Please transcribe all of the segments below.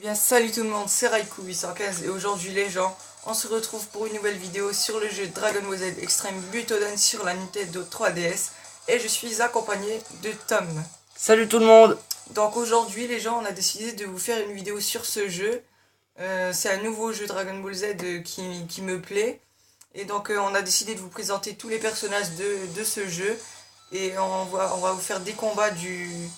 Bien, salut tout le monde, c'est Raikou815 et aujourd'hui les gens, on se retrouve pour une nouvelle vidéo sur le jeu Dragon Ball Z Extreme Butoden sur la Nintendo 3DS et je suis accompagné de Tom. Salut tout le monde. Donc aujourd'hui les gens, on a décidé de vous faire une vidéo sur ce jeu. C'est un nouveau jeu Dragon Ball Z qui me plaît et donc on a décidé de vous présenter tous les personnages de ce jeu et on va vous faire des combats du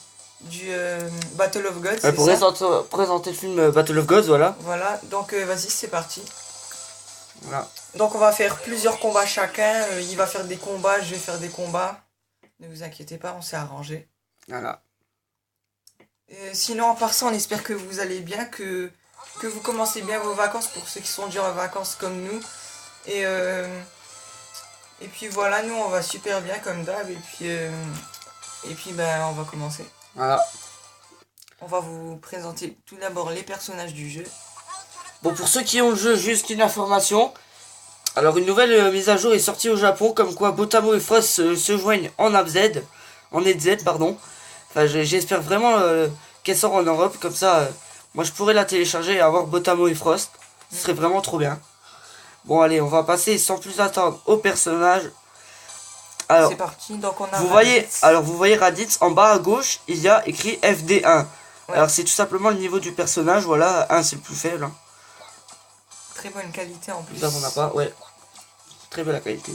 Battle of Gods. Pour présenter le film Battle of Gods, voilà. Voilà, donc vas-y, c'est parti. Voilà. Donc on va faire plusieurs combats chacun. Il va faire des combats, je vais faire des combats. Ne vous inquiétez pas, on s'est arrangé. Voilà. Sinon, à part ça, on espère que vous allez bien, que vous commencez bien vos vacances pour ceux qui sont déjà en vacances comme nous. Et puis voilà, nous on va super bien comme d'hab. Et puis ben, on va commencer. Voilà. On va vous présenter tout d'abord les personnages du jeu. Bon, pour ceux qui ont le jeu, juste une information. Alors, une nouvelle mise à jour est sortie au Japon, comme quoi Botamo et Frost se joignent en AZ, en EZ, pardon. Enfin, j'espère vraiment qu'elle sort en Europe, comme ça, moi je pourrais la télécharger et avoir Botamo et Frost. Ce serait vraiment trop bien. Bon, allez, on va passer sans plus attendre au personnage. Alors, c'est parti, donc on a vous voyez Raditz, en bas à gauche, il y a écrit FD1. Ouais. Alors c'est tout simplement le niveau du personnage, voilà, 1 c'est le plus faible. Hein. Très bonne qualité en plus. Ça on n'a pas, ouais. Très belle la qualité.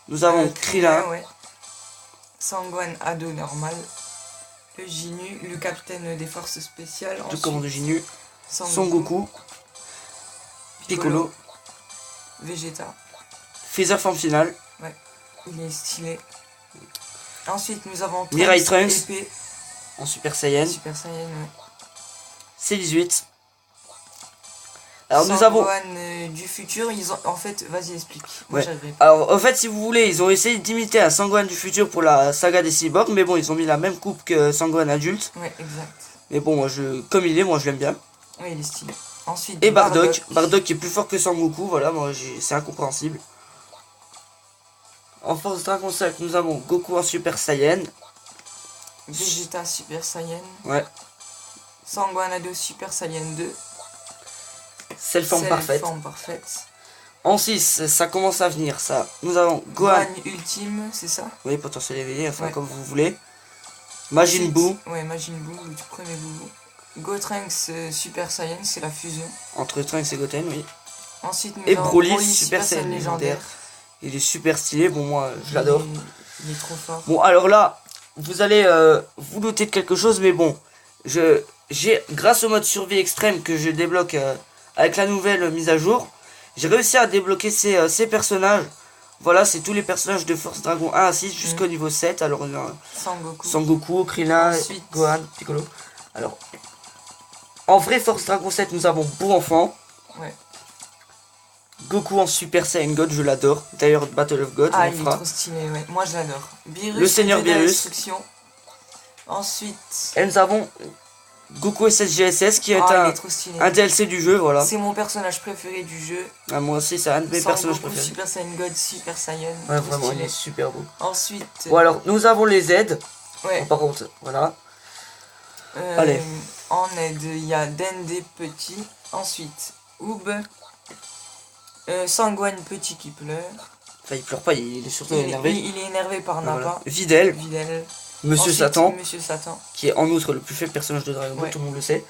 Nous avons Krillin. Ouais. Sangwan Ado normal. Le Ginu, le capitaine des forces spéciales. Le commandant Ginu. Son Goku. Piccolo. Vegeta. Freezer forme finale. Ouais. Il est stylé. Ensuite, nous avons Mirai Trunks épée. En Super Saiyan. Super Saiyan, ouais. C18. Alors Sangwan, nous avons du futur, ils ont en fait, vas-y explique. Ouais. Alors en fait, si vous voulez, ils ont essayé d'imiter un Sangwan du futur pour la saga des cyborgs, mais bon, ils ont mis la même coupe que Sangwan adulte. Ouais, exact. Mais bon, comme il est, moi je l'aime bien. Ouais, il est stylé. Ensuite, et Bardock qui est plus fort que Sangoku, voilà, moi c'est incompréhensible. En Force Dragon 5, nous avons Goku en Super Saiyan. Vegeta Super Saiyan. Ouais. Sangwan Ado Super Saiyan 2. C'est forme parfaite. En 6, ça commence à venir, ça. Nous avons Gohan Ultime, c'est ça? Oui, potentiel éveillé, enfin ouais. Comme vous voulez. Majin Buu. Ouais, Majin Buu, le tout premier Buu. Gotrunks Super Saiyan, c'est la fusion. Entre Trunks et Goten, oui. Ensuite, nous et avons Broly Super Saiyan légendaire. Il est super stylé, bon moi je l'adore. Il est trop fort. Bon alors là, vous allez vous douter de quelque chose, mais bon, grâce au mode survie extrême que je débloque avec la nouvelle mise à jour, j'ai réussi à débloquer ces personnages. Voilà, c'est tous les personnages de Force Dragon 1 à 6 jusqu'au niveau 7. Alors on a Sangoku, Krillin, Gohan, Piccolo. Alors, en vrai Force Dragon 7, nous avons Buu enfant. Ouais. Goku en Super Saiyan God, je l'adore. D'ailleurs, Battle of God, il on fera. Est trop stylé, ouais. Moi je l'adore. Le Seigneur Beerus. Ensuite, et nous avons Goku SSGSS qui est un DLC du jeu, voilà. C'est mon personnage préféré du jeu. Ah, moi aussi, c'est un de mes personnages préférés. Super Saiyan God, Super Saiyan. Ouais, vraiment, stylé. Il est super beau. Ensuite. Bon, alors, nous avons les Z. Ouais. Par contre, voilà. Allez. En aide, il y a Dende petit. Ensuite, Oob. Sangwan petit qui pleure. Enfin, il pleure pas, il est surtout énervé. Il est énervé par Nappa. Voilà. Videl. Monsieur Satan. Qui est en outre le plus faible personnage de Dragon Ball, tout le monde le sait.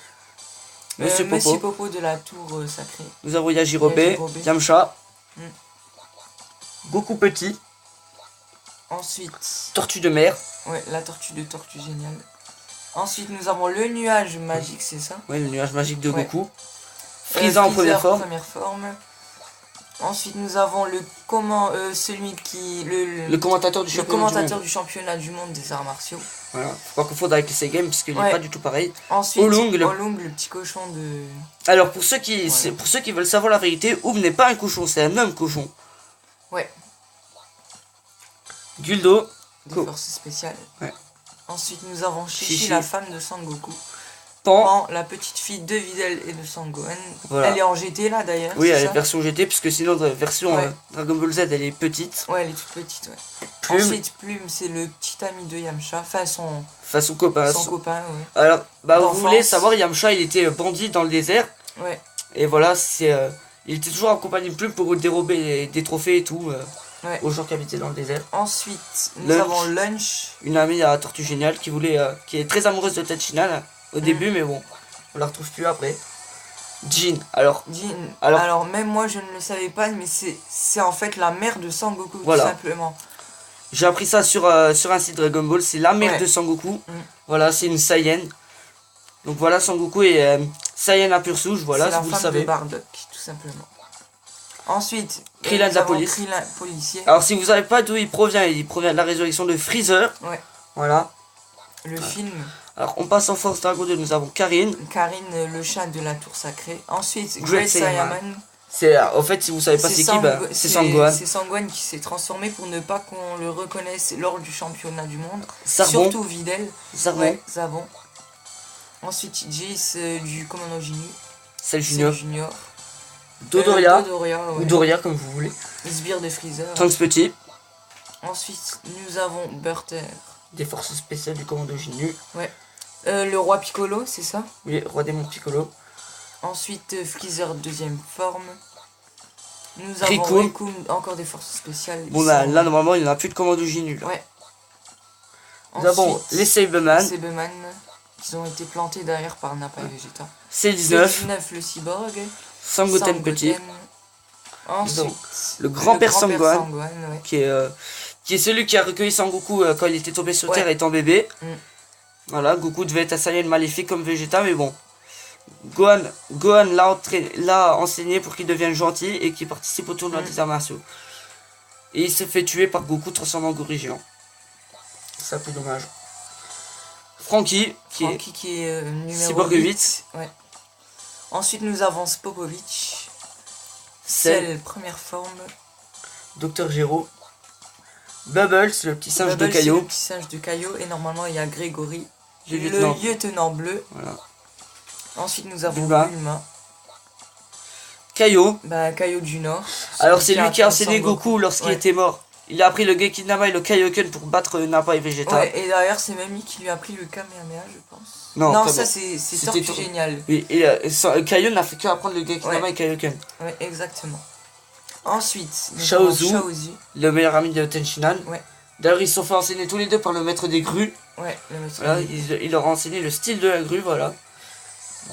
Monsieur Popo de la tour sacrée. Nous avons Yajirobe, Yamcha. Goku petit. Ensuite. Tortue de mer. Ouais, la tortue géniale. Ensuite, nous avons le nuage magique, c'est ça? Oui, le nuage magique de Goku. Frieza en première forme. Ensuite, nous avons celui qui... Le commentateur du championnat du monde des arts martiaux. Voilà, faut pas confondre avec les C-Games, puisqu'il n'est pas du tout pareil. Ensuite, Oolong, le petit cochon de... Alors, pour ceux qui veulent savoir la vérité, Oob n'est pas un cochon, c'est un homme cochon. Ouais. Guldo. De force spéciale. Ouais. Ensuite, nous avons Chichi, la femme de Sangoku. Pan, la petite fille de Videl et de Sangohan. Voilà. Elle est en GT là d'ailleurs. Oui, elle est version GT, puisque sinon, la version Dragon Ball Z, elle est petite. Ouais, elle est toute petite, ouais. Plume. Ensuite, Plume, c'est le petit ami de Yamcha. Enfin, son copain. copain, ouais. Alors, bah, vous D'enfance. voulez savoir, Yamcha, il était bandit dans le désert. Ouais. Et voilà, il était toujours accompagné de Plume pour dérober des trophées et tout Ouais. aux gens qui habitaient dans le désert. Ensuite, nous Lunch. avons Lunch. Une amie à Tortue Géniale qui est très amoureuse de Tenshinhan au début, mais bon, on la retrouve plus après. Jean, alors, Jean. Alors- Alors, même moi, je ne le savais pas, mais c'est en fait la mère de Sangoku, Voilà. tout simplement. j'ai appris ça sur un site Dragon Ball, c'est la mère Ouais. de Sangoku. Mm. Voilà, c'est une Saiyan. Donc voilà, Sangoku est Saiyan à pure souche, voilà, C'est si la vous le femme savez. de Bardock, tout simplement. Ensuite, Krillin nous de la avons police. Krillin, policier. Alors si vous savez pas d'où il provient de la résurrection de Freezer. Ouais. Voilà. Le film, Alors on passe en Force Dragon 2, nous avons Karine. Karine, le chat de la tour sacrée. Ensuite, Great Great Saiyaman. Saiyaman. En fait, si vous savez pas c'est qui, bah, c'est Sangohan. C'est Sangohan qui s'est transformé pour ne pas qu'on le reconnaisse lors du championnat du monde. Zarbon. Surtout Videl. Zarbon. Ouais, Zarbon. Ensuite, Jace du commando Ginu. Cell C'est Junior. Junior. Dodoria. Dodoria, Ou ouais. Doria comme vous voulez. Les sbires de Freezer. Trunks Petit. Ensuite, nous avons Burter. Des forces spéciales du commando Ginu. Le roi Piccolo, c'est ça. Oui, Roi Démon Piccolo. Ensuite, Freezer deuxième forme. Nous Rikun. avons Rikun, encore des forces spéciales. Bon Ils là, sont- normalement il n'y en a plus de commando Ginu là. Ouais. Nous avons Ensuite, les Saberman. Saberman, qui ont été plantés derrière par Nappa et Vegeta. C19. C19, le cyborg. Sangoten Petit. Ensuite, Le grand-père Sangohan. Ouais. Qui est celui qui a recueilli Sangoku quand il était tombé sur Ouais. Terre étant bébé. Mm. Voilà, Goku devait être un Saiyan maléfique comme Vegeta, mais bon. Gohan l'a enseigné pour qu'il devienne gentil et qu'il participe au tournoi des arts martiaux. Et il se fait tuer par Goku transformé en gorille géant. C'est un peu dommage. Franky, Qui est numéro Cyborg 8. Ouais. Ensuite, nous avons Spopovich. Cell, Cell, première forme. Dr Gero. Bubbles, le petit singe Bubble, de c'est Caillot. le petit singe de Caillot. Et normalement, il y a Grégory, Le le lieutenant. lieutenant bleu. Voilà. Ensuite, nous avons Bulma. Bulma. Caillot. Bah, Caillot du Nord. Alors c'est lui qui a appris enseigné Son Goku lorsqu'il Ouais. était mort. Il a appris le Gekidama et le Kaioken pour battre Nappa et Vegeta. Ouais, et d'ailleurs, c'est même lui qui lui a appris le Kamehameha, je pense. Non, Non, comme- ça, c'est c'était Tortue Tor- Géniale. Oui, et Kaio n'a fait que apprendre le Gekidama Ouais. et Kaioken. Ouais, exactement. Ensuite, nous Shaozu. avons Shaozu. Le meilleur ami de Tenshinhan. Ouais. D'ailleurs, ils se sont fait enseigner tous les deux par le maître des grues. Ouais, le maître Voilà, des- il leur a enseigné le style de la grue, voilà.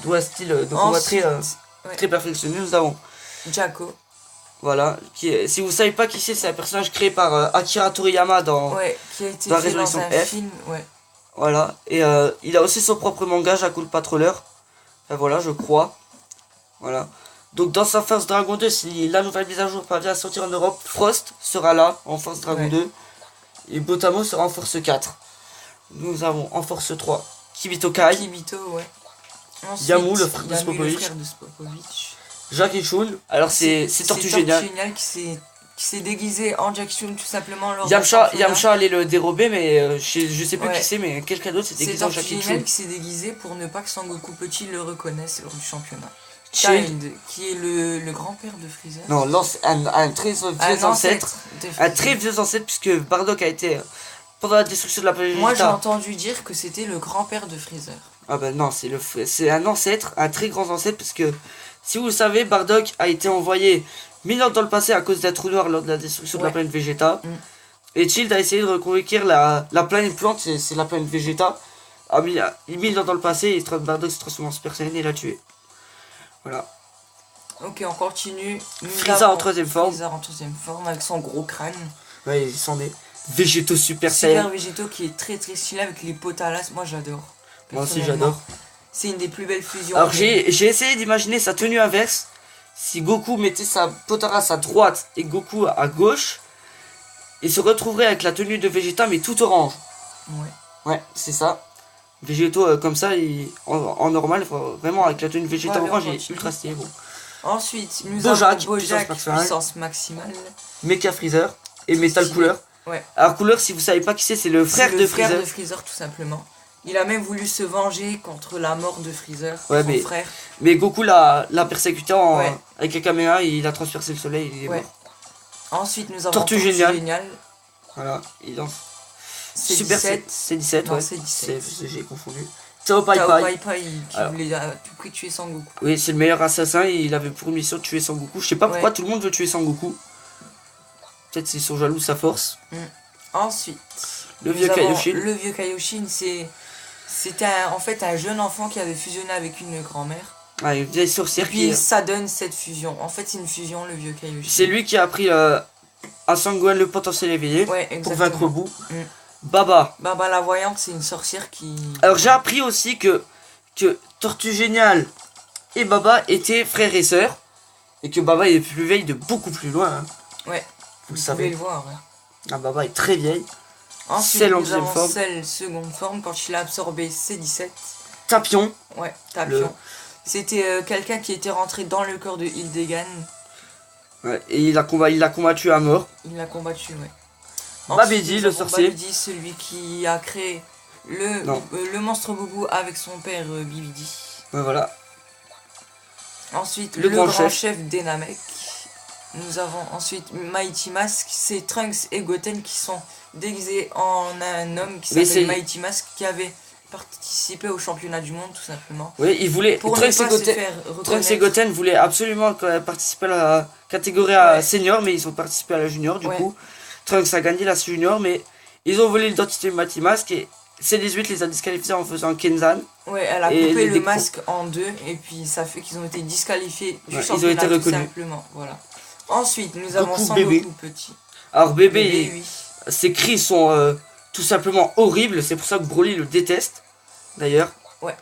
D'où un style de combat Ensuite, très perfectionné. Nous avons, Jaco. voilà, si vous savez pas qui c'est un personnage créé par Akira Toriyama dans... Ouais, qui a été Dans la fait dans Résurrection un F. film. Ouais. Voilà, et il a aussi son propre manga, Jackal Patroller. Enfin, voilà, je crois. Voilà. Donc dans sa Force Dragon 2, si la nouvelle mise à jour parvient à sortir en Europe, Frost sera là en Force Dragon Ouais. 2. Et Botamo sera en Force 4. Nous avons en Force 3 Kibito Kai, Kibito, ouais. Ensuite, Yamu, le frère de Yamu, Spopovich. le frère de Spopovich. Jacques et Shun. Alors c'est Tortue Géniale. Qui s'est déguisé en Jack Chun tout simplement lors d'un Yamcha championnat. allait le dérober, mais je sais plus Ouais. qui c'est, mais quelqu'un d'autre s'est C'est déguisé en Tortue Jacques et Géniale Shun. qui s'est déguisé pour ne pas que Sangoku Petit le reconnaisse lors du championnat. Child. Child, qui est le grand-père de Freezer. Non, un très vieux Un ancêtre. de Un Freezer. très vieux ancêtre, puisque Bardock a été... pendant la destruction de la planète Moi j'ai Vegeta. entendu dire que c'était le grand-père de Freezer. Ah bah non, c'est un ancêtre, un très grand ancêtre, parce que si vous le savez, Bardock a été envoyé 1000 ans dans le passé à cause d'un trou noir lors de la destruction de la Ouais. planète Vegeta. Mm. Et Shield a essayé de reconquérir la planète plante, c'est la planète Vegeta. A 1000 ans dans le passé, et Bardock s'est transformé en Super Saiyan et l'a tué. Voilà. Ok, on continue. Nous Frieza avons en troisième forme. Frieza en troisième forme avec son gros crâne. Ouais, ils sont des végétaux Super Super Saiyan. végétaux qui est très très stylé avec les potalas. Moi j'adore. Moi aussi Personnellement. j'adore. C'est une des plus belles fusions. Alors j'ai essayé d'imaginer sa tenue inverse. Si Goku mettait sa Potara à droite et Goku à gauche, il se retrouverait avec la tenue de Vegeta mais tout orange. Ouais. Ouais, c'est ça. Végétaux comme ça, en normal, vraiment avec la tenue Vegeta Ouais, orange, on il est continue. ultra stylé. Bon. Ensuite, nous Bojack, avons Bojack, puissance maximale. puissance maximale. Mecha Freezer et Metal stylé. Cooler. Ouais. Alors Cooler, si vous savez pas qui c'est le frère C'est de le frère Freezer. de Freezer tout simplement. Il a même voulu se venger contre la mort de Freezer, Ouais, son mais- frère. Mais Goku l'a persécuté Ouais. avec un Kamehameha, il a transpercé le soleil, il est Ouais. mort. Ensuite, nous avons Tortue Géniale. Voilà, il lance. C'est Super 17. c'est 17, Non, ouais. c'est 17. J'ai confondu. Tao Pai Tao Pai. Pai Pai qui Alors. voulait à tout prix tuer Sangoku. Oui, c'est le meilleur assassin et il avait pour mission de tuer Sangoku. Je sais pas pourquoi Ouais. tout le monde veut tuer Sangoku. Peut-être s'ils sont jaloux de sa force. Ensuite, Le nous vieux avons Kaioshin. Le vieux Kaioshin, c'était en fait un jeune enfant qui avait fusionné avec une grand-mère. Ah, une vieille Et sorcière puis qui. ça donne cette fusion. En fait, c'est une fusion, le vieux Kaioshin. C'est lui qui a appris à Sangohan le potentiel éveillé Ouais, pour exactement. vaincre Boo. Mm. Baba. Baba la voyante, c'est une sorcière qui... Alors j'ai appris aussi que Tortue Géniale et Baba étaient frères et sœurs. Et que Baba est plus vieille de beaucoup plus loin. Hein. Ouais, Vous le vous savez. pouvez le voir. Ouais. Ah, Baba est très vieille. Ensuite, Cell en nous deuxième avons forme. Cell seconde forme quand il a absorbé C17. Tapion. Ouais, Tapion. C'était quelqu'un qui était rentré dans le corps de Hildegard. Ouais, et il l'a combattu à mort. Il l'a combattu, ouais. Babidi, nous le avons sorcier. Babidi, celui qui a créé Non. le monstre Boubou avec son père Bibidi. Ouais, voilà. Ensuite, Le le grand grand chef. chef d'Enamek. Nous avons ensuite Mighty Mask. C'est Trunks et Goten qui sont déguisés en un homme qui Mais s'appelle c'est- Mighty Mask qui avait participé au championnat du monde tout simplement. Oui, il voulait. Pour ne Trunks pas et se Goten. faire Trunks reconnaître. et Goten voulaient absolument participer à la catégorie à Ouais. senior, mais ils ont participé à la junior. Du Ouais. coup, Trunks a gagné la junior, mais ils ont volé l'identité de Mighty Mask et C18 les a disqualifiés en faisant Kenzan. Ouais, elle a Et coupé les le décos. masque en deux et puis ça fait qu'ils ont été disqualifiés du Ouais, ils ont championnat été tout reconnus. simplement. Voilà. Ensuite, nous avons Goku Sangoku bébé. petit. Alors, bébé, Bébé, oui. ses cris sont tout simplement horribles. C'est pour ça que Broly le déteste, d'ailleurs. Ouais.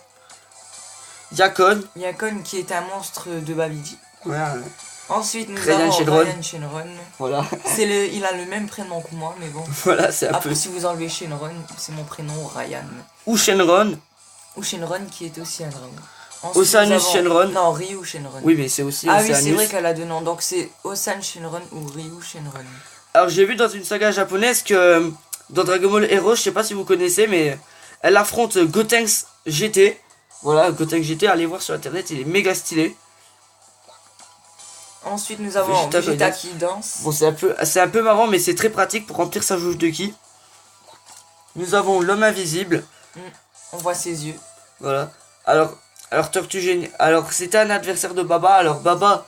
Yakon. Yakon qui est un monstre de Babidi. Ouais, Ensuite, nous Ryan avons Shenron. Ryan Shenron. voilà. Il a le même prénom que moi, mais bon. Voilà, c'est un Après, peu. si vous enlevez Shenron, c'est mon prénom, Ryan. Ou Shenron. Ou Shenron qui est aussi un dragon. Ensuite, Osanus nous avons- Shenron. Non, Ryu Shenron. Oui, mais c'est aussi Ah oui, c'est Oceanus. vrai qu'elle a deux noms. Donc c'est Osan Shenron ou Ryu Shenron. Alors, j'ai vu dans une saga japonaise que dans Dragon Ball Heroes, je sais pas si vous connaissez, mais elle affronte Gotenks GT. Voilà, Gotenks GT, allez voir sur internet, il est méga stylé. Ensuite, nous avons Vegeta Vegeta qui qui danse. Bon, c'est un peu marrant, mais c'est très pratique pour remplir sa jauge de ki. Nous avons l'homme invisible. On voit ses yeux. Voilà. Alors Tortue Géniale. Alors, c'était un adversaire de Baba. Alors, Baba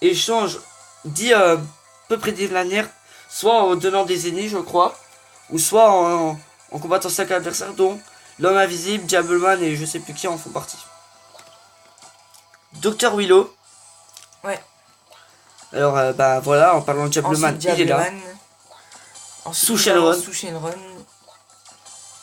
échange, dit à peu près de manière, soit en donnant des ennemis, je crois, ou soit en combattant 5 adversaires, dont l'homme invisible, Diableman et je sais plus qui en font partie. Dr Willow. Ouais. Alors, bah voilà, en parlant de Diableman, Ensuite, il est là. Diableman. Ensuite, Sous nous avons Shenron. Sous Shenron.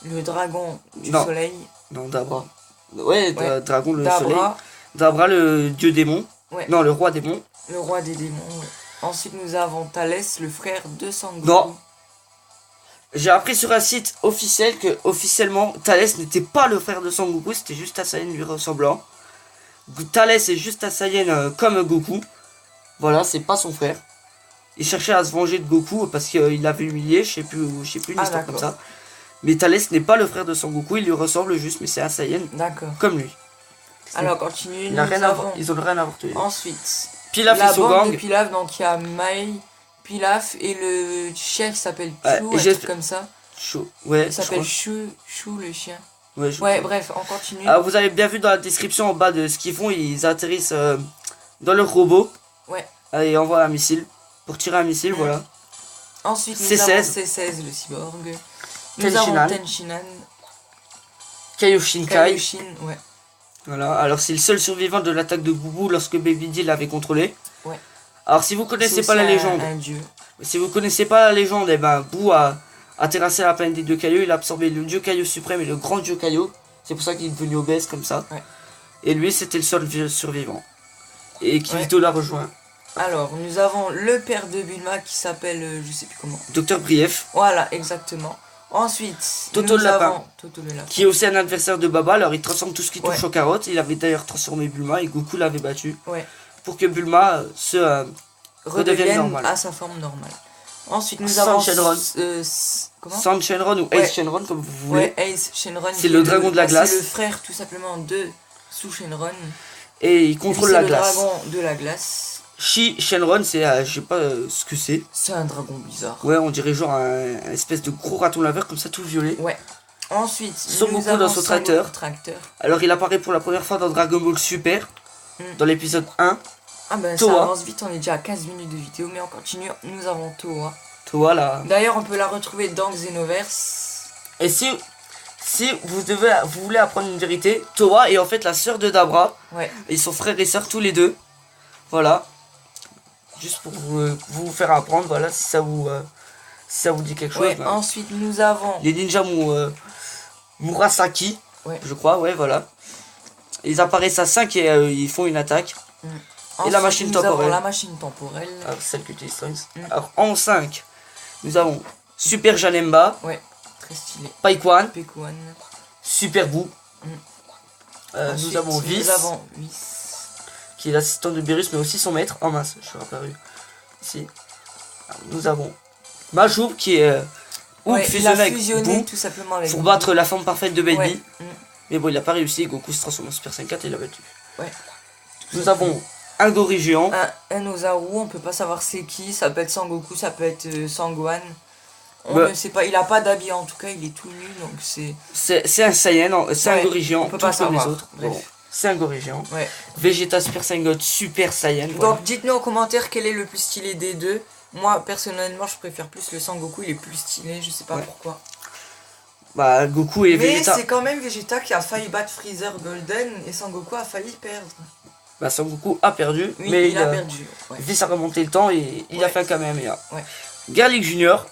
Le dragon du Non. soleil. Non, Dabra. Ouais, Ouais. Dragon le soleil. Dabra, Dabra, le dieu démon. Ouais. Non, le roi démon. le roi des démons. Ouais. Ensuite, nous avons Thalès, le frère de Sangoku. Non. J'ai appris sur un site officiel que officiellement Thalès n'était pas le frère de Sangoku, c'était juste un Saiyan lui ressemblant. Thalès est juste un Saiyan comme Goku. Voilà, c'est pas son frère. Il cherchait à se venger de Goku parce qu'il l'avait humilié, je sais plus une histoire comme d'accord. ça. Mais Thalès n'est pas le frère de Sangoku, il lui ressemble juste, mais c'est un Saiyan D'accord. comme lui. Alors, continue. Il Nous n'a rien à avons voir, ils ont rien à voir tous les deux. ensuite Pilaf la et son bande de gang. Pilaf. Donc, il y a Mai, Pilaf et le chien qui s'appelle Ouais, Chou, et un j'ai- truc comme ça. Chaud. Ouais, Il je s'appelle crois. Chou le chien. Ouais, je Ouais, crois. bref, on continue. Alors vous avez bien vu dans la description en bas de ce qu'ils font, ils atterrissent dans leur robot. Ouais. Et envoient un missile. Pour tirer un missile, Mm. voilà. Ensuite, nous C16. avons C16, le cyborg. Nous Tenshinhan. avons Tenshinhan. Kaioshin Kai. Kaioshin, ouais. Voilà. Alors c'est le seul survivant de l'attaque de Boubou lorsque Baby D l'avait contrôlé. Ouais. Alors si vous connaissez C'est pas la aussi légende, un dieu. si vous connaissez pas la légende, et ben Boo a terrassé la planète des deux cailloux, il a absorbé le dieu caillou suprême et le grand dieu caillou. C'est pour ça qu'il est devenu obèse comme ça. Ouais. Et lui c'était le seul survivant. Et Kirito Ouais. l'a rejoint. Alors, nous avons le père de Bulma qui s'appelle, je sais plus comment. Docteur Brief, Voilà, exactement. Ensuite, Toto nous le lapin. avons Toto le lapin. qui est aussi un adversaire de Baba, alors il transforme tout ce qui touche Ouais. aux carottes. Il avait d'ailleurs transformé Bulma et Goku l'avait battu. Ouais. Pour que Bulma redevienne Redevienne normale. à sa forme normale. Ensuite, nous Sans avons Shenron. comment Sans Shenron ou Ouais. Ace Shenron comme vous voulez. Ouais, Ace Shenron. C'est qui le est dragon de la glace. C'est le frère tout simplement de Sous Shenron. Et il Et puis, contrôle c'est la le glace. dragon de la glace. Shenron, c'est, je sais pas ce que c'est. C'est un dragon bizarre. Ouais, on dirait genre un espèce de gros raton laveur comme ça tout violet. Ouais. Ensuite, Son nous Goku avons dans son tracteur. tracteur. Alors il apparaît pour la première fois dans Dragon Ball Super, dans l'épisode 1. Ah ben Toa. ça avance vite, on est déjà à 15 minutes de vidéo, mais on continue. Nous avons Toa. Toa là. D'ailleurs, on peut la retrouver dans Xenoverse. Et si vous voulez apprendre une vérité, Toa est en fait la sœur de Dabra. Ouais. Ils sont frères et sœurs tous les deux. Voilà. Juste pour vous faire apprendre, voilà, si ça vous dit quelque chose. Ouais, Ben, ensuite nous avons... les ninjas Murasaki, Ouais. je crois, ouais, voilà. Ils apparaissent à 5 et ils font une attaque. Ensuite, la machine nous avons temporelle. la machine temporelle. Alors, celle que tu utilises. Alors, en 5, nous avons Super Janemba, Ouais, très stylé. Paikwan, Pekuan. Super Boo. Ensuite, Nous avons Whis, Nous avons Whis. qui est l'assistant de Beerus, mais aussi son maître. Oh mince, je suis apparu ici. Alors, nous avons Majou, qui est Ouais, il a avec fusionné Boo tout simplement avec pour Boo. battre la forme parfaite de Baby. Ouais. Mais bon, il a pas réussi. Goku se transforme en Super Saiyan 4 et il l'a battu. Ouais. Nous avons un Gori géant. Un Ozaru, on peut pas savoir c'est qui, ça peut être Sangoku, ça peut être Sangohan. On Bah. ne sait pas, il a pas d'habit en tout cas, il est tout nu donc c'est... C'est un Saiyan, c'est un Ouais, Gori géant, on peut tout pas comme les savoir. autres. Bref. Bon, c'est un Gori géant. Ouais. Vegeta Super Saiyan God, Super Saiyan. Donc Voilà. dites-nous en commentaire quel est le plus stylé des deux. Moi personnellement je préfère plus le Sangoku, il est plus stylé, je sais pas pourquoi. Bah, Goku et Mais Vegeta. c'est quand même Vegeta qui a failli battre Freezer Golden et Sangoku a failli perdre. Bah, Son Goku a perdu, Oui, mais il a perdu. Ouais. vu sa remontée le temps, il a Ouais. fait quand même. Ouais. Garlic Junior,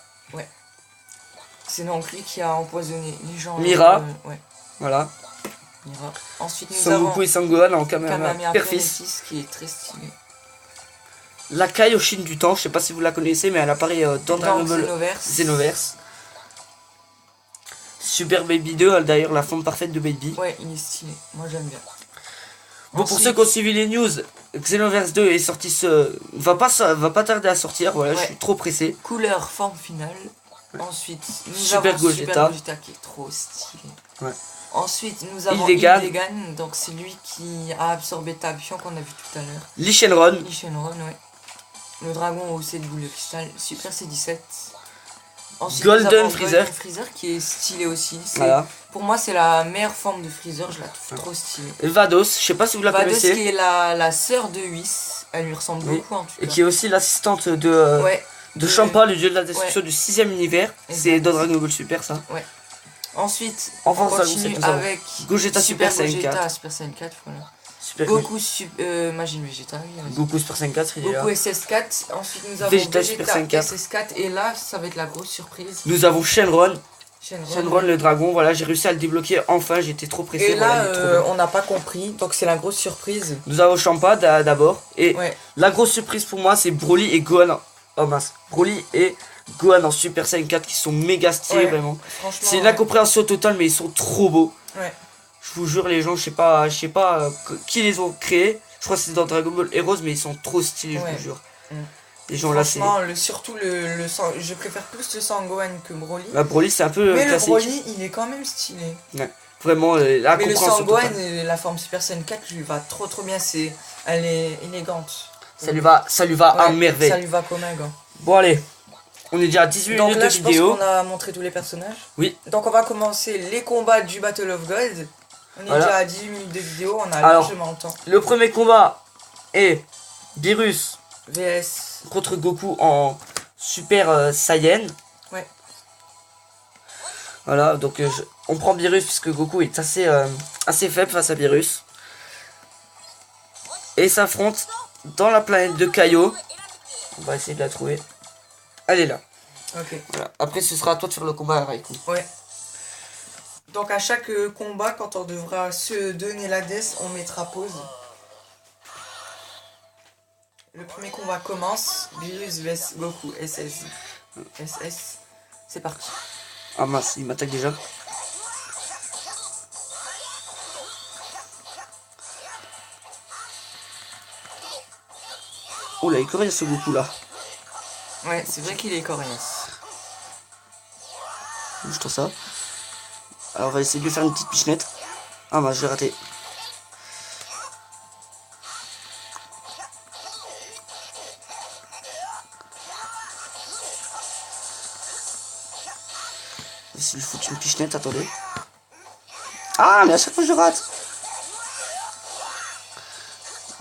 C'est donc lui qui a empoisonné les gens. Mira. Ouais, voilà. Mira. Ensuite nous Son avons Goku et Sangohan en Kamehameha Kamehameha père-fils. Père-Fils qui est très stylé. La Kaioshin du temps, je sais pas si vous la connaissez, mais elle apparaît dans Dragon Ball Xenoverse. Xenoverse. Super Baby 2, d'ailleurs la forme parfaite de Baby. Ouais, il est stylé. Moi j'aime bien. Bon, pour Ensuite- ceux qui ont suivi les news, Xenoverse 2 est sorti va pas tarder à sortir, voilà, Ouais. je suis trop pressé. Couleur, forme finale. Ensuite, nous Super avons Gogeta. Super Gogeta qui est trop stylé. Ouais. Ensuite, nous avons Hildegard. Hildegard, donc c'est lui qui a absorbé Tapion qu'on a vu tout à l'heure. Lee Shenron, Lee Shenron, ouais. Le dragon au 7 boules de cristal, Super C17. Ensuite, Golden nous avons Freezer. Golden Freezer qui est stylé aussi. voilà. Pour moi, c'est la meilleure forme de Freezer, je la trouve trop stylée. Vados, je sais pas si vous la Vados connaissez, qui est la sœur de Whis, elle lui ressemble Oui. beaucoup en tout cas. et qui est aussi l'assistante de Ouais. Champa, le dieu de la destruction du 6ème univers. C'est Exact. dans Dragon Ball Super ça. Ensuite, Enfin, on ça, continue nous avons avec Gogeta Super Saiyan 4. Gogeta Super Saiyan 4, voilà. Super Goku Majin Vegeta, oui, vas-y. Goku Super Saiyan 4, il est là. Goku SS4, ensuite nous avons Vegeta Super Saiyan 4. SS4 et là ça va être la grosse surprise. Nous avons Shenron, Shenron. Shenron le dragon, voilà, j'ai réussi à le débloquer enfin, j'étais trop pressé. Et voilà, là il est trop bien. on n'a pas compris, donc c'est la grosse surprise. Nous avons Champa d'abord, et Ouais, la grosse surprise pour moi c'est Broly et Gohan. Oh mince, Broly et Gohan en Super Saiyan 4 qui sont méga stylés Ouais. vraiment. franchement. C'est une incompréhension totale mais ils sont trop beaux. Ouais. Je vous jure les gens, je sais pas qui les ont créés. Je crois que c'est dans Dragon Ball Heroes mais ils sont trop stylés, je Ouais. vous jure. Mm. Les gens là c'est... Franchement, surtout le sang, je préfère plus le Sangohan que Broly. Bah, Broly c'est un peu Mais le classique. Broly, il est quand même stylé. Vraiment la Mais le compréhension Sangohan, totale. la forme Super Saiyan 4 lui va trop bien, elle est élégante. Ça lui va à Ouais, merveille. Ça lui va comme un gant. Bon allez, on est déjà à 18 Donc minutes là, de je pense vidéo. qu'on a montré tous les personnages. Oui. Donc on va commencer les combats du Battle of Gold. On est Voilà. déjà à 18 minutes de vidéo, on a Alors, largement le temps. Le premier combat est Beerus VS. contre Goku en Super Saiyan. Ouais. Voilà, donc on prend Beerus puisque Goku est assez faible face à Beerus. Et s'affrontent dans la planète de Kaio. On va essayer de la trouver. Elle est là. Ok. Voilà. Après ce sera à toi de faire le combat à Raikou. Ouais. Donc à chaque combat, quand on devra se donner la death, on mettra pause. Le premier combat commence. Beerus vs Goku SS. SS. C'est parti. Ah mince, il m'attaque déjà. Oh là, il est coriace ce Goku là. Ouais, c'est vrai qu'il est coriace. Bouge-toi ça. Alors on va essayer de lui faire une petite pichenette. Ah mince, j'ai raté. C'est lui foutre une pichenette, attendez. Ah, mais à chaque fois je rate.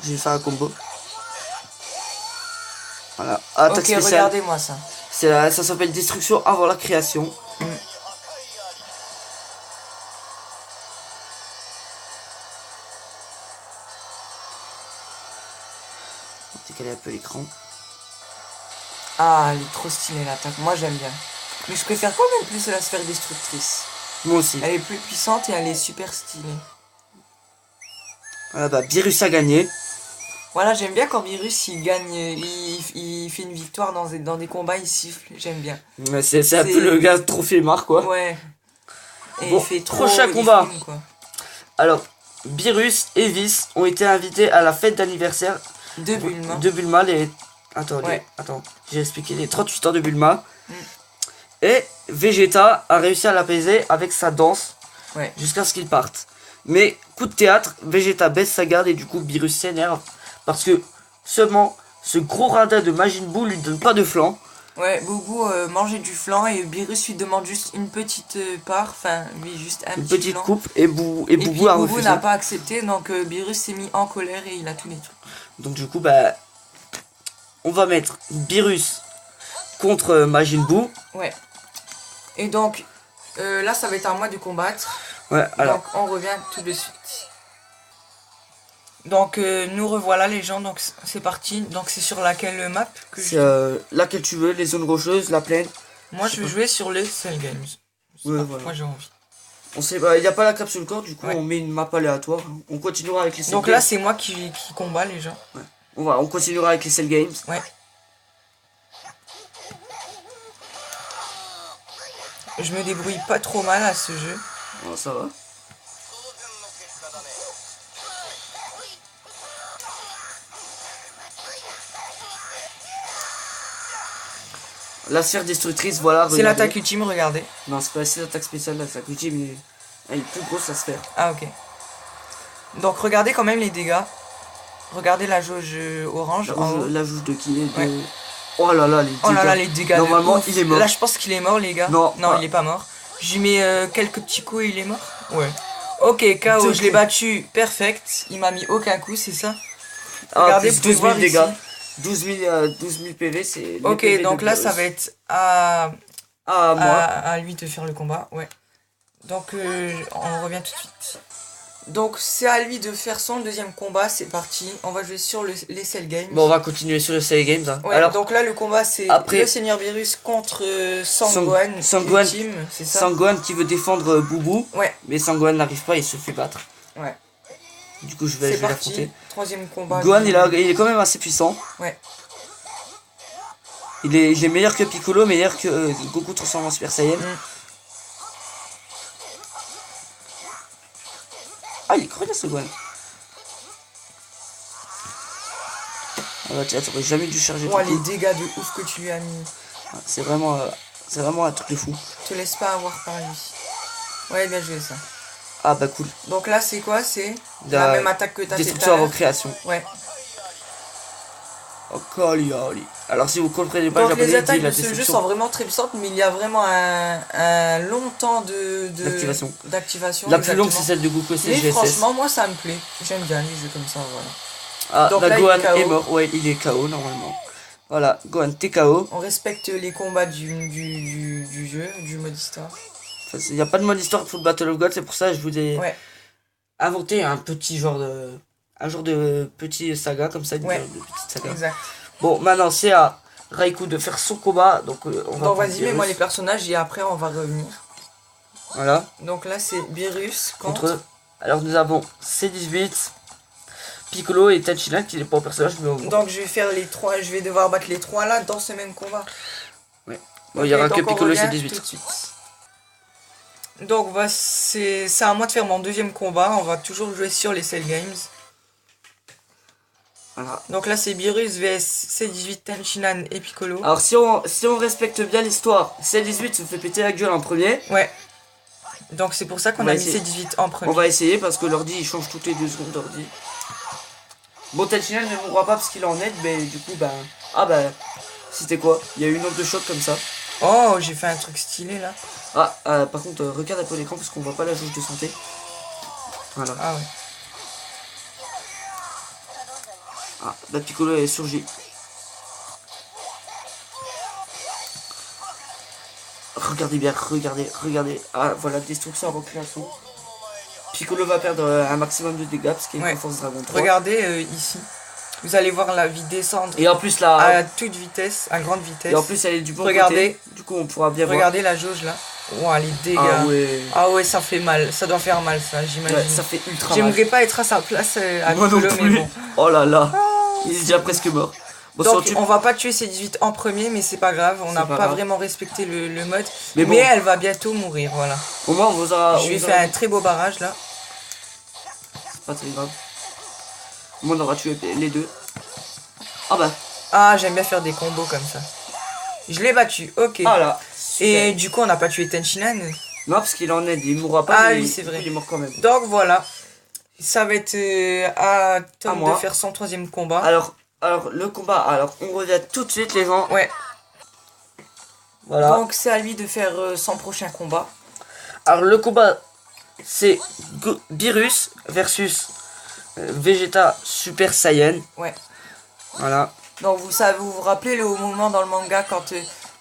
Je vais faire un combo. Voilà. Attaque Ok, spéciale. regardez-moi ça. Ça s'appelle destruction avant la création. On va décaler un peu l'écran. Ah, elle est trop stylée l'attaque. Moi j'aime bien. Mais je préfère quand même plus la sphère destructrice. Moi aussi. Elle est plus puissante et elle est super stylée. Voilà, bah, Beerus a gagné. Voilà, j'aime bien quand Beerus il gagne, il fait une victoire dans des combats, il siffle. J'aime bien. Ouais, c'est un peu le gars trophée marque, quoi. Ouais. Et Bon, il fait trop. prochain il combat. filme, quoi. Alors, Beerus et Whis ont été invités à la fête d'anniversaire De Bulma. de Bulma. Attends, Ouais. attends, j'ai expliqué les 38 ans de Bulma. Et Vegeta a réussi à l'apaiser avec sa danse Ouais. jusqu'à ce qu'il parte. Mais coup de théâtre, Vegeta baisse sa garde et du coup Beerus s'énerve parce que seulement ce gros radin de Majin Buu lui donne pas de flanc. Ouais, Boubou mangeait du flan et Beerus lui demande juste une petite part, enfin lui juste un Une petit petite flan. coupe et Puis Boubou a Boubou refusé. n'a pas accepté, donc Beerus s'est mis en colère et il a tout détruit. Donc du coup, bah, on va mettre Beerus contre Majin Buu. Ouais. Et donc, là ça va être à moi de combattre. Ouais, alors, Donc on revient tout de suite. Donc nous revoilà les gens, donc c'est parti. Donc c'est sur laquelle map que c'est laquelle tu veux, les zones rocheuses, la plaine. Moi je vais jouer sur les Cell Games. Ouais, voilà. Moi j'ai envie. On sait pas, il n'y a pas la capsule corps, du coup Ouais. on met une map aléatoire. On continuera avec les Cell Donc Games. là c'est moi qui combat les gens. On continuera avec les Cell Games. Ouais. Je me débrouille pas trop mal à ce jeu. Oh, ça va. La sphère destructrice, voilà. C'est regardez. l'attaque ultime, regardez. Non, c'est pas assez l'attaque spéciale, l'attaque ultime, mais elle est plus grosse la sphère. Ah ok. Donc regardez quand même les dégâts. Regardez la jauge orange en haut. La jauge de qui de... Ouais. Oh là là, les dégâts. Oh là là les dégâts. de Normalement, ouf. il est mort. Là je pense qu'il est mort les gars. Non, non pas. il est pas mort. Je lui mets quelques petits coups et il est mort. Ouais. Ok, KO, Deux je l'ai coups. battu, perfect. Il m'a mis aucun coup, c'est ça. Ah, Regardez, plus vous pouvez 12 000 voir dégâts. ici. 12 000 PV, c'est... les Ok, PV donc de là Beerus. ça va être à Ah, moi. à lui de faire le combat, ouais. Donc on revient tout de suite. Donc c'est à lui de faire son deuxième combat, c'est parti. On va jouer sur les Cell Games. Bon, on va continuer sur le Cell Games. Hein. Ouais, Alors, donc là le combat c'est après- le Seigneur Beerus contre Sanggohan, Sanggohan. ultime, c'est ça. Sanggohan qui veut défendre Boubou, Ouais, mais Sanggohan n'arrive pas, il se fait battre. ouais. Du coup, je C'est vais parti. l'affronter. Troisième combat. Gohan, du- il est quand même assez puissant. Ouais. Il est meilleur que Piccolo, meilleur que Goku transformé en Super Saiyan. Ah, il est crevé ce Gohan. Ah bah tiens, t'aurais jamais dû charger Oh, ton les coup. dégâts de ouf que tu lui as mis. C'est vraiment un truc de fou. Te laisse pas avoir par lui. Ouais, bien joué ça. Ah bah cool. Donc là c'est quoi? C'est La la même attaque que t'as fait tout Destruction à avant l'heure. création. Ouais. Oh, colioli. Alors si vous comprenez pas le Donc les japonais, attaques dit la de ce jeu destruction. sont vraiment très puissantes, mais il y a vraiment un long temps D'activation. d'activation. La plus longue, c'est exactement. celle de Goku, c'est Mais GSS. franchement, moi ça me plaît. J'aime bien les jeux comme ça, voilà. Ah, Donc la là, il Gohan est KO. est mort. Ouais, il est KO normalement. Voilà, Gohan, t'es KO. On respecte les combats du jeu, du mode histoire. Il n'y a pas de mode histoire pour le Battle of God, c'est pour ça que je vous ai Ouais. inventé un petit genre de... Un genre de petit saga comme ça, Ouais. de petite saga. Exact. Bon, maintenant c'est à Raikou de faire son combat, donc on va Donc prendre vas-y, mets-moi les Beerus. personnages et après on va revenir. Voilà, Donc là c'est Beerus contre... Alors nous avons C18, Piccolo et Tenshinhan qui n'est pas au personnage, mais au... Donc je vais faire les trois, je vais devoir battre les trois là dans ce même combat. Bon, il y aura Ok, que donc on Piccolo et revient C18. tout de suite. Donc c'est à moi de faire mon deuxième combat, on va toujours jouer sur les Cell Games. Voilà. Donc là c'est Beerus vs C18, Tenshinhan et Piccolo. Alors si on respecte bien l'histoire, C18 se fait péter la gueule en premier. Ouais. Donc c'est pour ça qu'on On va a mis essayer. C18 en premier. On va essayer parce que l'ordi il change toutes les 2 secondes d'ordi. Bon, Tenshinhan ne mourra pas parce qu'il est en aide, mais du coup, bah. Ah bah. C'était quoi? Il y a eu une onde de choc comme ça. Oh, j'ai fait un truc stylé là. Ah, par contre, regarde un peu l'écran parce qu'on voit pas la jauge de santé. Voilà. Ah ouais. Ah, la Piccolo est surgit. Regardez bien, regardez. Ah, voilà, destruction avant que l'assaut. Piccolo va perdre un maximum de dégâts parce qu'il est Ouais. Force Dragon 3. Regardez ici. Vous allez voir la vie descendre Et en plus, là. à toute vitesse, à grande vitesse. Et en plus, elle est du bon Regardez. côté. Du coup, on pourra bien Regardez la jauge là. Ouah, les dégâts. voir. Ah ouais. Ah ouais, ça fait mal. Ça doit faire mal, ça, j'imagine. Ouais, ça fait ultra mal. J'aimerais pas être à sa place à Moi non Piccolo, mais plus. bon. Oh là là. Il est déjà presque mort. Bon, Donc, si on va pas tuer ces 18 en premier, mais c'est pas grave. On n'a pas pas grave. vraiment respecté le mode. Mais Mais, bon. elle va bientôt mourir, voilà. Au moins, on vous aura. Je lui ai fait un très beau barrage là. C'est pas très grave. Au moins, on aura tué les deux. Ah bah. Ah, j'aime bien faire des combos comme ça. Je l'ai battu, ok. Ah là. Et du coup, on n'a pas tué Tenchinan. Non, parce qu'il en aide, il mourra pas. Ah mais oui, c'est vrai. Il est mort quand même. Donc voilà. Ça va être à Tom moi. de faire son troisième combat. Alors, le combat. Alors, on revient tout de suite, les gens. Ouais. Voilà. Donc c'est à lui de faire son prochain combat. Alors, le combat, c'est Beerus versus Vegeta Super Saiyan. Ouais. Voilà. Donc vous vous rappelez le moment dans le manga quand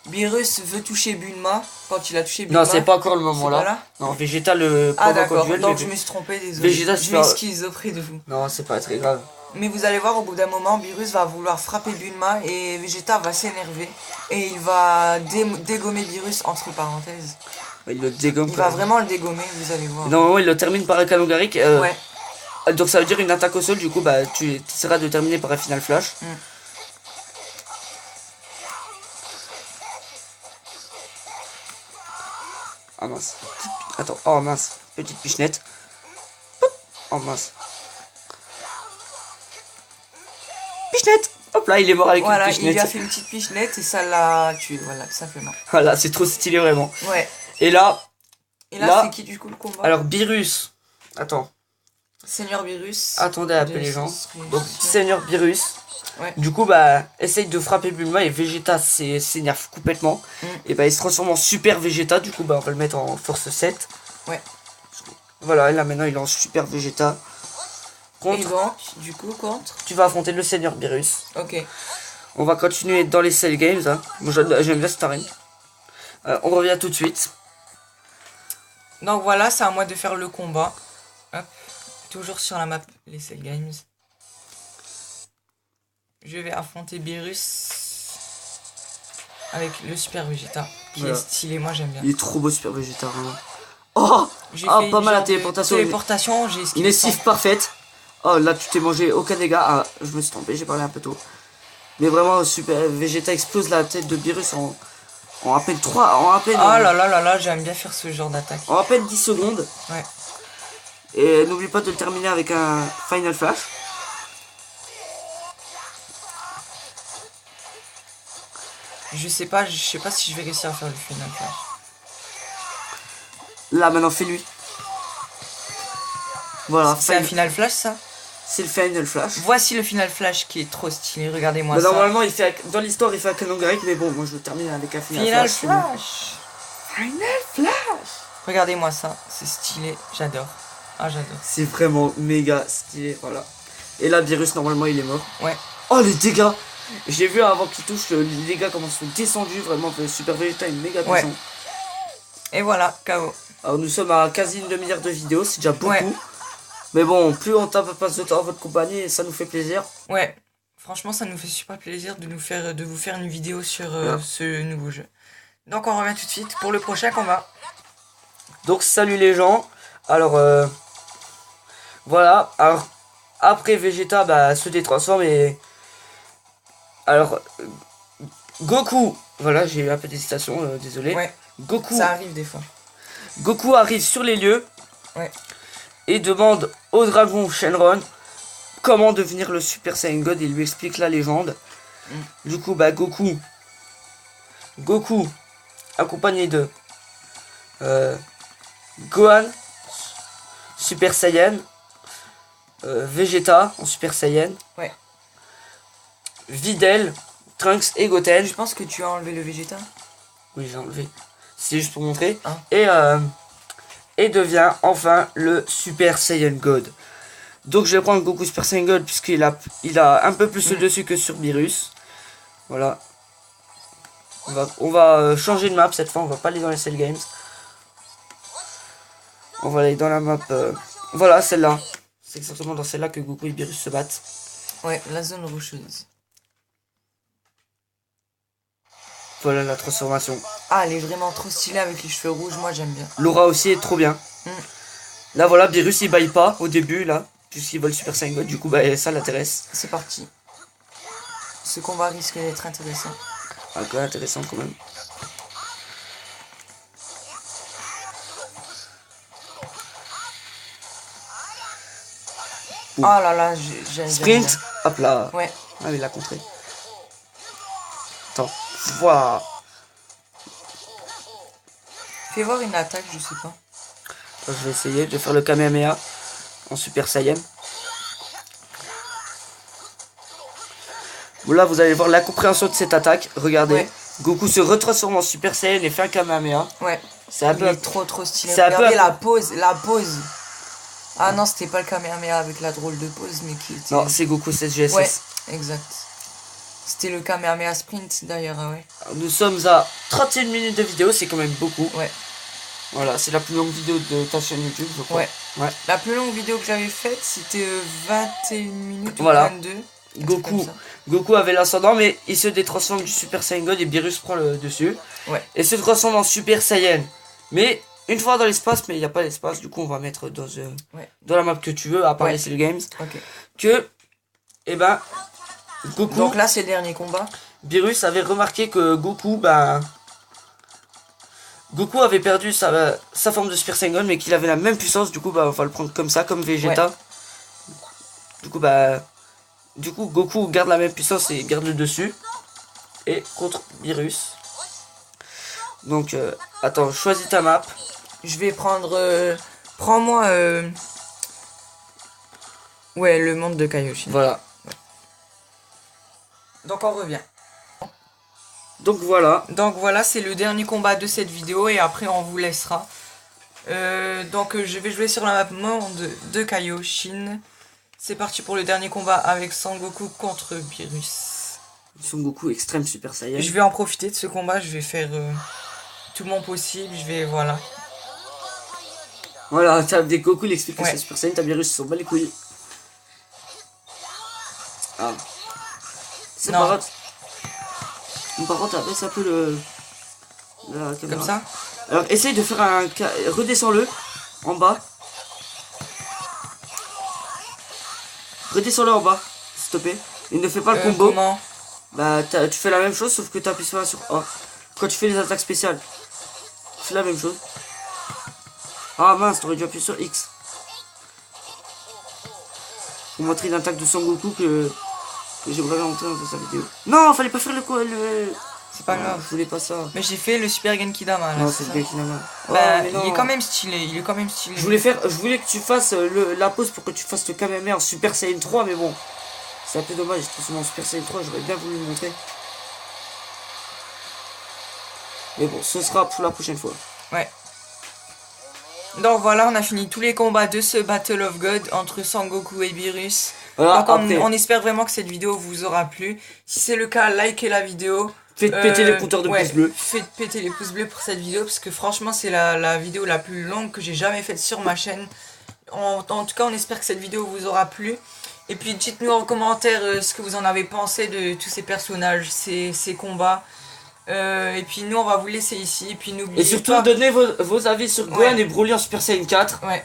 Beerus veut toucher Bulma, quand il a touché Bulma. Non, c'est pas encore le moment C'est pas là. là Non, Vegeta le. Ah pendant qu'on d'accord, duel, donc mais- je me suis trompé, désolé. Vegeta je se fait- m'excuse auprès de vous. Non, c'est pas très grave. Mais vous allez voir, au bout d'un moment, Beerus va vouloir frapper Bulma et Vegeta va s'énerver. Et il va dégommer Beerus entre parenthèses. Il le dégomme. Il quand va même. vraiment le dégommer, vous allez voir. Normalement, il le termine par un canon Garrick. Ouais. Donc ça veut dire une attaque au sol, du coup bah tu essaieras de terminer par un final flash. Mm. Ah mince. Attends, oh mince. Petite pichenette. Oh mince. Pichenette. Hop là, il est mort avec Voilà, une il lui a pichenette. fait une petite pichenette et ça l'a tué, voilà, tout simplement. Voilà, c'est trop stylé vraiment. Ouais. Et là, Et là, Là- c'est qui du coup le combat? alors Beerus. Attends, Seigneur Beerus. attendez un peu les gens. Donc Seigneur Beerus. Ouais. Du coup bah essaye de frapper Bulma et Vegeta s'énerve complètement. Mm. Et bah il se transforme en Super Vegeta, du coup bah on va le mettre en force 7. Ouais. Voilà, et là maintenant il est en Super Vegeta. Et Contre, donc, du coup, contre. tu vas affronter le Seigneur Beerus. Ok. On va continuer dans les Cell Games. Hein. Moi j'aime bien cette arène. On revient tout de suite. Donc voilà, c'est à moi de faire le combat. Hop. Toujours sur la map, les Cell Games. Je vais affronter Beerus avec le Super Vegeta, qui Voilà. est stylé, moi j'aime bien. Il est trop beau Super Vegeta. Vraiment. Oh, J'ai ah, fait pas une mal la genre de téléportation. Téléportation, j'ai Une esquivé esquive sans. parfaite. Oh là tu t'es mangé aucun dégât. Ah je me suis trompé, j'ai parlé un peu tôt. Mais vraiment Super Vegeta explose la tête de Beerus en à peine 3. En à peine, Ah là là là là, j'aime bien faire ce genre d'attaque. en à peine 10 secondes. Ouais. Et n'oublie pas de le terminer avec un Final Flash. Je sais pas si je vais réussir à faire le final flash. Là maintenant fais-lui. Voilà, C'est un final flash ça? c'est le Final Flash. Voici le final flash qui est trop stylé, regardez-moi Bah, ça. normalement il fait dans l'histoire il fait un canon grec, mais bon moi je le termine avec un Final, Final Flash. flash. Final Flash. Regardez-moi ça, c'est stylé, j'adore. Ah j'adore. C'est vraiment méga stylé, voilà. Et là Beerus normalement il est mort. Ouais. Oh les dégâts. J'ai vu avant qu'il touche les dégâts comment sont descendus, vraiment le Super Vegeta est méga Ouais. puissant. Et voilà, KO. Alors nous sommes à quasi une demi-heure de vidéo, c'est déjà beaucoup. Ouais. Mais bon, plus on passe de temps en votre compagnie, ça nous fait plaisir. Ouais. Franchement, ça nous fait super plaisir de vous faire une vidéo sur ce nouveau jeu. Donc on revient tout de suite pour le prochain combat. Donc salut les gens. Alors voilà, alors après Vegeta bah, se détransforme et alors Goku, voilà j'ai eu un peu d'hésitation, désolé. Ouais, Goku, ça arrive des fois. Goku arrive sur les lieux Ouais. et demande au dragon Shenron comment devenir le Super Saiyan God. Il lui explique la légende. Du coup bah Goku accompagné de Gohan Super Saiyan, Vegeta en Super Saiyan, Ouais. Videl, Trunks et Goten. Je pense que tu as enlevé le Vegeta. Oui j'ai enlevé. c'est juste pour montrer. Hein. Et devient enfin le Super Saiyan God. Donc je vais prendre Goku Super Saiyan God puisqu'il a un peu plus le dessus que sur Beerus. Voilà. On va changer de map cette fois, on va pas aller dans les Cell Games. On va aller dans la map... voilà, celle-là. C'est exactement dans celle-là que Goku et Beerus se battent. Ouais, la zone rocheuse. Voilà la transformation. Ah, elle est vraiment trop stylée avec les cheveux rouges, moi j'aime bien. Laura aussi est trop bien. Là voilà, Beerus il baille pas au début là. Puisqu'il vole Super Saiyan God, du coup bah ça l'intéresse. C'est parti. Ce combat risque d'être intéressant. Ah quoi, intéressant quand même. Oh là là, Sprint. Hop là. Ouais. Ah il l'a contré. Attends. Voilà. Fais voir une attaque, je sais pas. Je vais essayer, je vais faire le Kamehameha en Super Saiyan. Bon là vous allez voir la compréhension de cette attaque. Regardez, ouais. Goku se retransforme en Super Saiyan et fait un Kamehameha. Ouais. C'est un peu trop stylé. C'est Regardez la pose. Ah non, c'était pas le Kamehameha avec la drôle de pose, mais qui était... Non, c'est Goku 16 GSS. Ouais, exact. C'était le Kamehameha Sprint d'ailleurs, ouais. Nous sommes à 31 minutes de vidéo, c'est quand même beaucoup. Ouais. Voilà, c'est la plus longue vidéo de ta chaîne YouTube, je crois. Ouais. La plus longue vidéo que j'avais faite, c'était 21 minutes voilà. ou 22. Goku avait l'ascendant, mais il se détransforme du Super Saiyan God et Beerus prend le dessus. Ouais. Et se transforme en Super Saiyan. Mais une fois dans l'espace, mais il n'y a pas d'espace, du coup on va mettre dans la map que tu veux, à part les Cell Games. Ok. Que, eh ben, Goku... Donc là c'est le dernier combat. Beerus avait remarqué que Goku, Goku avait perdu sa forme de Super Saiyan, mais qu'il avait la même puissance, du coup on va le prendre comme ça, comme Vegeta. Ouais. Du coup Goku garde la même puissance et garde le dessus. Et contre Beerus. Donc attends, choisis ta map. Je vais prendre... Prends-moi... Ouais, le monde de Kaioshin. Voilà. Ouais. Donc on revient. Donc voilà, c'est le dernier combat de cette vidéo et après on vous laissera. Je vais jouer sur la map monde de Kaioshin. C'est parti pour le dernier combat avec Sangoku contre Beerus. Son Goku extrême Super Saiyan. Je vais en profiter de ce combat, je vais faire tout mon possible, voilà. Voilà, t'as des Goku, il explique que c'est Super Saiyan, t'as Beerus, ils s'en bat les couilles. Ah. C'est pas grave. Par contre, abaisse un peu la caméra. Comme ça. Alors, essaye de faire un... Redescends-le, en bas. Redescends-le en bas, s'il te plaît. Il ne fait pas le combo. Comment? Tu fais la même chose, sauf que tu appuies pas sur A. Quand tu fais les attaques spéciales, tu fais la même chose. Ah mince, t'aurais dû appuyer sur X. Pour montrer une attaque de Sangoku que j'aimerais montrer dans sa vidéo. Non, fallait pas faire le... C'est pas grave. Je voulais pas ça. Mais j'ai fait le Super Genkidama là. Non, c'est le Genkidama. Il est quand même stylé, Je voulais que tu fasses la pause pour que tu fasses le Kamehameha en Super Saiyan 3, mais bon. C'est un peu dommage, j'ai transformé en Super Saiyan 3, j'aurais bien voulu le montrer. Mais bon, ce sera pour la prochaine fois. Ouais. Donc voilà, on a fini tous les combats de ce Battle of God entre Sangoku et Beerus. Voilà, donc on espère vraiment que cette vidéo vous aura plu. Si c'est le cas, likez la vidéo. Faites péter les compteurs de pouces bleus. Faites péter les pouces bleus pour cette vidéo parce que franchement c'est la vidéo la plus longue que j'ai jamais faite sur ma chaîne. En tout cas on espère que cette vidéo vous aura plu. Et puis dites-nous en commentaire ce que vous en avez pensé de tous ces personnages, ces combats. Et puis nous on va vous laisser ici. Et puis n'oubliez pas... Et surtout donnez vos avis sur Gohan et Broly en Super Saiyan 4. Ouais.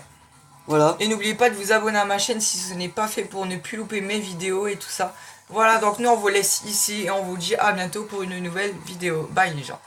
Voilà. Et n'oubliez pas de vous abonner à ma chaîne si ce n'est pas fait pour ne plus louper mes vidéos et tout ça. Voilà, donc nous on vous laisse ici et on vous dit à bientôt pour une nouvelle vidéo. Bye les gens.